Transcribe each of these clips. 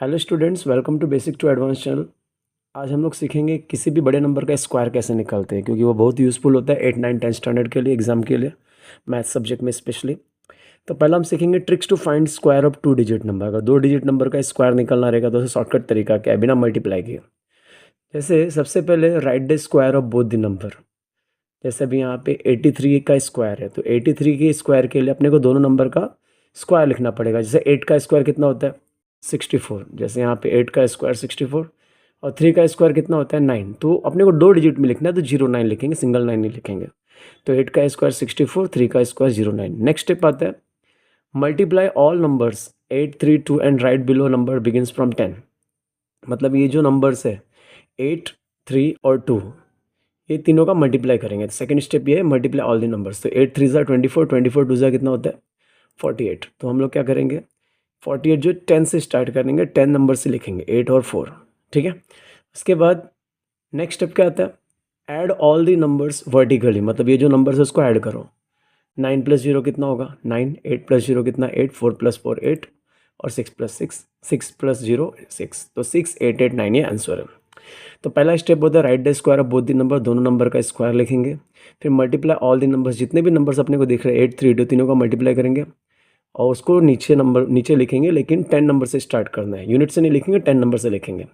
Hello students, welcome to basic to advance channel. आज हम लोग सीखेंगे किसी भी बड़े नंबर का स्क्वायर कैसे निकालते हैं, क्योंकि वो बहुत यूज़फुल होता है 8, 9, 10 स्टैंडर्ड के लिए, एग्जाम के लिए, मैथ सब्जेक्ट में स्पेशली। तो पहला हम सीखेंगे tricks to find square of 2 digit number. अगर 2 डिजिट नंबर का स्क्वायर निकालना रहेगा तो उसे शॉर्टकट तरीका क्या है, बिना मल्टीप्लाई किए। जैसे सबसे पहले right the square of both the number. जैसे अभी यहाँ पे 83 का स्क्वायर है, तो 83 के स्क्वायर के लिए अपने को दोनों नंबर का स्क्वायर लिखना पड़ेगा। जैसे 8 का स्क्वायर कितना होता है 64, जैसे यहाँ पे 8 का स्क्वायर 64 और 3 का स्क्वायर कितना होता है 9। तो अपने को 2 डिजिट में लिखना है, तो 09 लिखेंगे, सिंगल 9 नहीं लिखेंगे। तो 8 का स्क्वायर 64, 3 का स्क्वायर 09। नेक्स्ट स्टेप आता है multiply all numbers 8, 3, 2 and right below number begins from 10। मतलब ये जो नंबर्स है 8, 3 और 2, ये तीनों का मल्टीप्लाई करेंगे। सेकंड स्टेप ये है मल्टीप्लाई ऑल द नंबर्स। तो 8 3 ज़ा 24, 24 2 ज़ा कितना होता है 48। तो हम लोग क्या करेंगे 48 जो 10 से स्टार्ट करेंगे, 10 नंबर से लिखेंगे 8 और 4। ठीक है। उसके बाद नेक्स्ट स्टेप क्या आता है add all the numbers vertically. मतलब ये जो नंबर्स है उसको ऐड करो। 9 प्लस 0 कितना होगा 9, 8 प्लस 0 कितना 8, 4 प्लस 4 8 और 6 प्लस 6, 6 प्लस 0 6। तो 6 8 8 9 ये आंसर है। तो पहला स्टेप होता है right the square of both the number, दोनों नंबर का स्क्वायर लिखेंगे। फिर मल्टीप्लाई ऑल द नंबर्स, जितने भी नंबर्स अपने को दिख रहे हैं 8 3 2, तीनों का मल्टीप्लाई करेंगे और उसको नीचे लिखेंगे, लेकिन 10 नंबर से स्टार्ट करना है, यूनिट से नहीं लिखेंगे, 10 नंबर से लिखेंगे।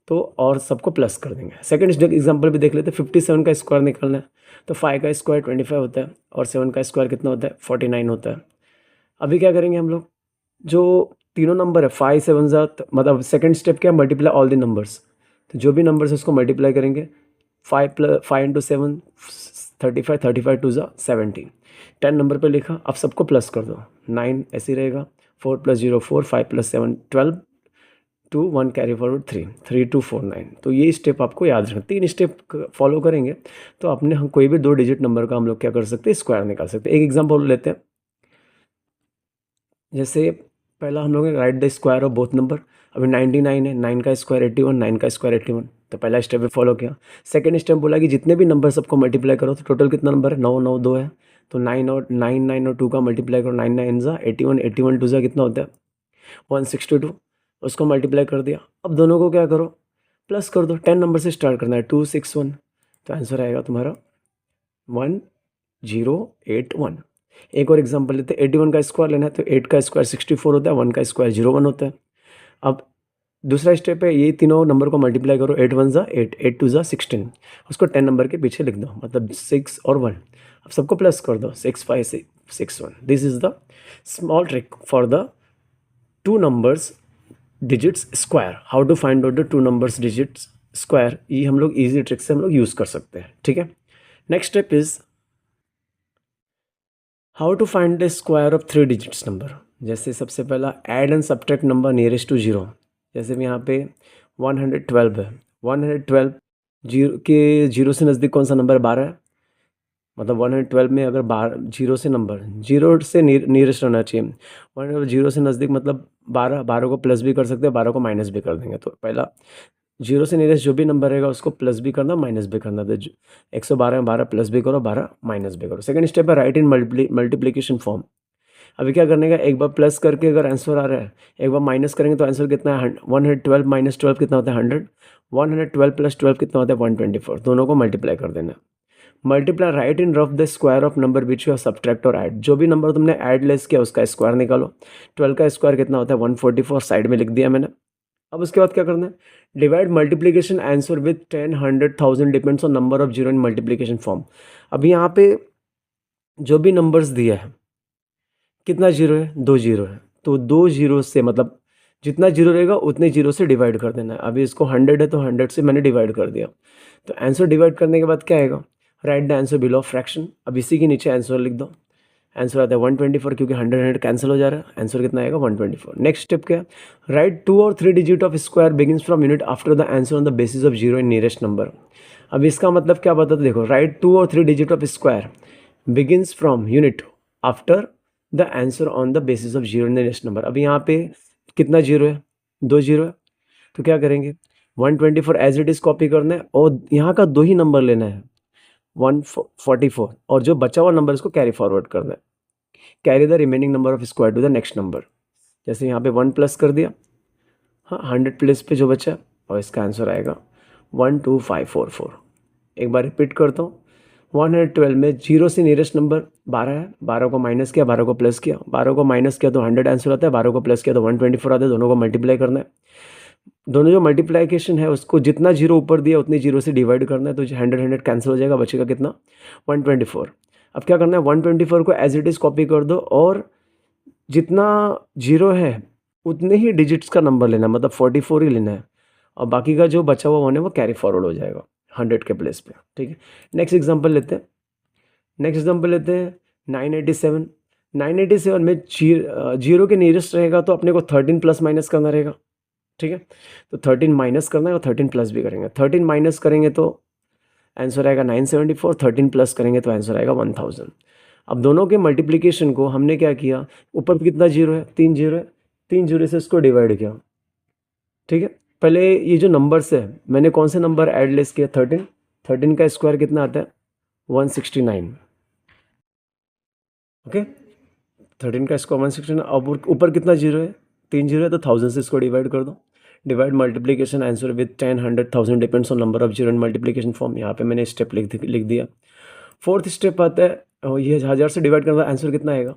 तो और सबको प्लस कर देंगे। सेकंड एग्जांपल भी देख लेते हैं। 57 का स्क्वायर निकालना है, तो 5 का स्क्वायर 25 होता है और 7 का स्क्वायर कितना होता है 49 होता है। अभी क्या करेंगे हम लोग, जो तीनों नंबर है 5 7 ज़ा, मतलब सेकंड स्टेप क्या है मल्टीप्लाई ऑल द नंबर्स। तो जो भी नंबर्स है उसको मल्टीप्लाई करेंगे। 5 इंटू 7 35, 35 2 ज़ा 70। 10 नंबर पे लिखा, अब सबको प्लस कर दो। 9 ऐसे ही रहेगा, 4 प्लस 0 4, 5 प्लस 7 12, 2 1 कैरी फॉरवर्ड 3, 3 2 4 9। तो ये स्टेप आपको याद रखना, 3 स्टेप फॉलो करेंगे तो अपने हम कोई भी 2 डिजिट नंबर का हम लोग क्या कर सकते हैं स्क्वायर निकाल सकते हैं। एक एग्जाम्पल लेते हैं। जैसे पहला हम लोग right the square of both number. अभी 99 है, 9 का स्क्वायर 81, 9 का स्क्वायर 81। तो पहला स्टेप फॉलो किया। सेकंड स्टेप बोला कि जितने भी नंबर सबको मल्टीप्लाई करो, तो टोटल कितना नंबर है 9 9 2 है। तो 9 और 2 का मल्टीप्लाई करो, 9 9 ज़ा 81, 81 2 ज़ा कितना होता है 162। उसको मल्टीप्लाई कर दिया। अब दोनों को क्या करो प्लस कर दो। 10 नंबर से स्टार्ट करना है 261। तो आंसर आएगा तुम्हारा 1081। एक और एग्जांपल लेते हैं। 81 का स्क्वायर लेना है, तो 8 का स्क्वायर 64 होता है, 1 का स्क्वायर 01 होता है। अब दूसरा स्टेप है, ये तीनों नंबर को मल्टीप्लाई करो। 8 1 ज़ा 8, 8 2 ज़ा 16। उसको 10 नंबर के पीछे लिख दो, मतलब 6 और 1। अब सबको प्लस कर दो, 6 5 6 6 1। This is the small trick for the two numbers digits square. How to find out the two numbers digits square, ये हम लोग ईजी ट्रिक से हम लोग यूज़ कर सकते हैं। ठीक है। Next step is how to find the square of 3 digits number. जैसे सबसे पहला add and subtract number nearest to 0। जैसे भी यहाँ पे 112 है, 112 जीरो के जीरो से नज़दीक कौन सा नंबर है 12 है। मतलब 112 में अगर 12 जीरो से नंबर, जीरो से नियरेस्ट होना चाहिए। 112 जीरो से नज़दीक मतलब 12, 12 को प्लस भी कर सकते हैं, 12 को माइनस भी कर देंगे। तो पहला जीरो से नियरेस्ट जो भी नंबर रहेगा उसको प्लस भी करना, माइनस भी करना। तो 112 में 12 प्लस भी करो, 12 माइनस भी करो। सेकंड स्टेप है राइट इन मल्टीप्लिकेशन फॉर्म। अभी क्या करने का, एक बार प्लस करके अगर आंसर आ रहा है, एक बार माइनस करेंगे तो आंसर कितना है 112 माइनस 12 कितना होता है 100। 112 प्लस 12 कितना होता है 124। दोनों को मल्टीप्लाई कर देना। Multiply right in rough the square of number which you subtract और ऐड। जो भी नंबर तुमने ऐड लेस किया उसका स्क्वायर निकालो। 12 का स्क्वायर कितना होता है 144, साइड में लिख दिया मैंने। अब उसके बाद क्या करना है, divide multiplication answer with 10 100 1000 depends on number of zero in multiplication form. अभी यहाँ पे जो भी नंबर्स दिया है, कितना जीरो है 2 जीरो है, तो 2 जीरो से मतलब जितना जीरो रहेगा उतने जीरो से डिवाइड कर देना है। अभी इसको 100 है तो 100 से मैंने डिवाइड कर दिया। तो आंसर डिवाइड करने के बाद क्या आएगा, right the answer below fraction. अब इसी के नीचे आंसर लिख दो। आंसर आता है 124, क्योंकि 100 कैंसिल हो जा रहा है। आंसर कितना आएगा 124। नेक्स्ट स्टेप क्या है, राइट 2 और 3 digit of square begins from unit after the answer on the basis of zero in nearest number. अब इसका मतलब क्या बताते देखो, राइट 2 और 3 digit of square begins from unit after the answer on the basis of zero in nearest number. अभी यहाँ पे कितना जीरो है 2 जीरो है, तो क्या करेंगे 124 एज इट इज कॉपी करना है और यहाँ का 2 ही नंबर लेना है 144, और जो बचा हुआ नंबर इसको कैरी फॉरवर्ड करना है। Carry the remaining number of square to the next number. जैसे यहाँ पे 1 प्लस कर दिया, हाँ 100 प्लेस पे जो बचा और इसका आंसर आएगा 12544। एक बार रिपीट करता हूँ, 112 में 0 से नियरेस्ट नंबर 12 है, 12 को माइनस किया, 12 को प्लस किया, 12 को माइनस किया तो 100 आंसर आता है, 12 को प्लस किया तो 124 आता है। दोनों को मल्टीप्लाई करना है, दोनों जो मल्टीप्लाइकेशन है उसको जितना जीरो ऊपर दिया उतनी जीरो से डिवाइड करना है, तो 100 कैंसिल हो जाएगा, बचेगा कितना 124। अब क्या करना है, 124 को एज इट इज़ कॉपी कर दो और जितना जीरो है उतने ही डिजिट्स का नंबर लेना है, मतलब 44 ही लेना है, और बाकी का जो बचा हुआ वन है वो कैरी फॉरवर्ड हो जाएगा 100 के प्लेस पे। ठीक है, नेक्स्ट एग्जांपल लेते हैं। 987। 987 में जीरो के नियरेस्ट रहेगा तो अपने को 13 प्लस माइनस करना रहेगा। ठीक है, तो 13 माइनस करना है और 13 प्लस भी करेंगे। 13 माइनस करेंगे तो आंसर आएगा 974, 13 प्लस करेंगे तो आंसर आएगा 1000। अब दोनों के मल्टीप्लिकेशन को हमने क्या किया, ऊपर कितना जीरो है, 3 जीरो है, 3 जीरो से इसको डिवाइड किया। ठीक है, पहले ये जो नंबर्स है मैंने कौन से नंबर ऐड लेस किया, 13, 13 का स्क्वायर कितना आता है 169। ओके, 13 का स्क्वायर 169। अब ऊपर कितना जीरो है, 3 जीरो है, तो 1000 से इसको डिवाइड कर दो। Divide multiplication answer with 10, 100, 1000 depends on number of zero in multiplication form. यहाँ पे मैंने स्टेप लिख दिया। फोर्थ स्टेप आता है, और ये 1000 से डिवाइड करना, आंसर कितना आएगा,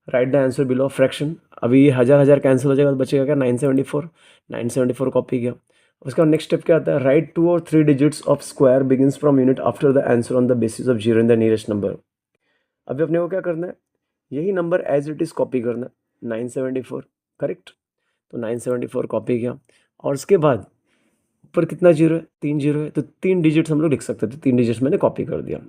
right the answer below fraction. अभी ये 1000 कैंसिल हो जाएगा तो बचेगा क्या 974। 974 कॉपी किया। उसका नेक्स्ट स्टेप क्या आता है, राइट 2 और 3 digits of square begins from unit after the answer on the basis of zero in the nearest number. अभी अपने को क्या करना है, यही number as it is copy करना है, 974 करेक्ट। तो 974 कॉपी किया और उसके बाद ऊपर कितना जीरो है, 3 जीरो है, तो 3 डिजिट्स हम लोग लिख सकते थे, 3 डिजिट्स मैंने कॉपी कर दिया।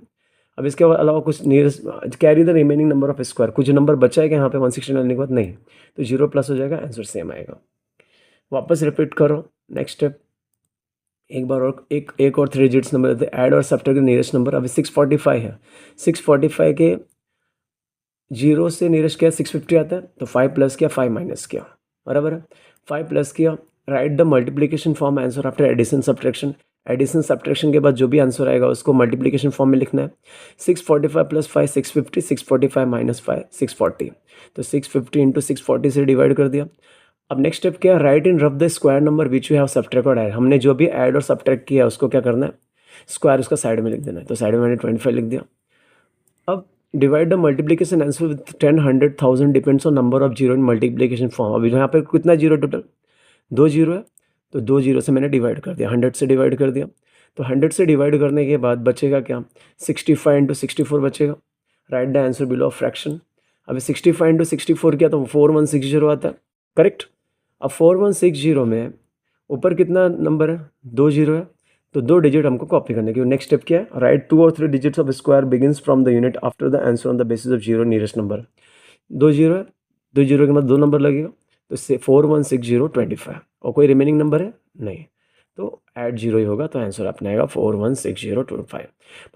अब इसके अलावा कुछ nearest carry the remaining number of square, कुछ नंबर बचा है क्या यहाँ पे 169 के बाद, नहीं, तो जीरो प्लस हो जाएगा, आंसर सेम आएगा। वापस रिपीट करो नेक्स्ट स्टेप एक बार और, एक और 3 डिजिट्स नंबर देते, ऐड और सब्ट्रैक्ट द नियरेस्ट नंबर। अभी 645 है, 645 के जीरो से नियरेस्ट क्या 650 आता है, तो 5 प्लस किया 5 माइनस किया, बराबर है, 5 प्लस किया। Write the multiplication form answer after addition subtraction. Addition subtraction के बाद जो भी आंसर आएगा उसको मल्टीप्लिकेशन फॉर्म में लिखना है। 645 प्लस 5 650, 645 माइनस 5 640, तो 650 इंटू 640 से डिवाइड कर दिया। अब नेक्स्ट स्टेप क्या है, right in rough the square number which you have subtract और ऐड। हमने जो भी ऐड और सब्ट्रैक्ट किया उसको क्या करना है, स्क्वायर उसका साइड में लिख देना है, तो साइड में मैंने 25 लिख दिया। अब divide the multiplication answer with 10, 100, 1000 depends on number of zero in multiplication form. अभी यहाँ पे कितना जीरो टोटल, 2 जीरो है, तो 2 जीरो से मैंने डिवाइड कर दिया, 100 से डिवाइड कर दिया। तो 100 से डिवाइड करने के बाद बचेगा क्या, 65 इंटू 64 बचेगा। Right the answer below fraction. अभी 65 इंटू 64 किया तो 4160 आता है करेक्ट। अब 4160 में ऊपर कितना नंबर है, 2 जीरो है, तो 2 डिजिट हमको कॉपी करने की। नेक्स्ट स्टेप क्या है, राइट 2 और 3 digits of square begins from the unit after the answer on the basis of zero nearest number. 2 zero है, 2 जीरो के बाद 2 नंबर लगेगा, तो इससे 416025, और कोई रिमेनिंग नंबर है नहीं, तो ऐड जीरो ही होगा, तो आंसर अपना आएगा 416025।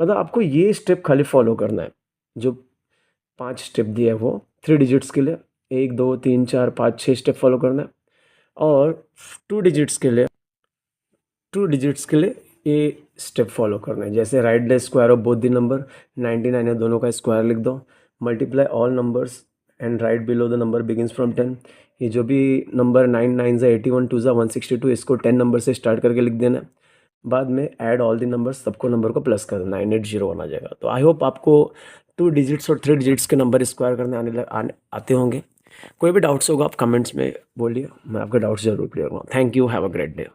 मतलब आपको ये स्टेप खाली फॉलो करना है, जो 5 स्टेप दिया है वो 3 डिजिट्स के लिए 1 2 3 4 5 6 स्टेप फॉलो करना है, और 2 डिजिट्स के लिए ये स्टेप फॉलो करना है। जैसे right the square of both the number, 99 है, दोनों का स्क्वायर लिख दो, multiply all numbers and right below the number begins from 10। ये जो भी नंबर 9 9 ज़ा 81 2 ज़ा 162, इसको 10 नंबर से स्टार्ट करके लिख देना। बाद में ऐड ऑल द नंबर्स, सबको नंबर को प्लस कर देना, 980 आ जाएगा। तो आई होप आपको 2 डिजिट्स और 3 डिजिट्स के नंबर स्क्वायर करने आते होंगे। कोई भी डाउट्स होगा आप कमेंट्स में बोलिए, मैं आपके डाउट्स जरूर क्लियर करूँगा। Thank you, have a great day.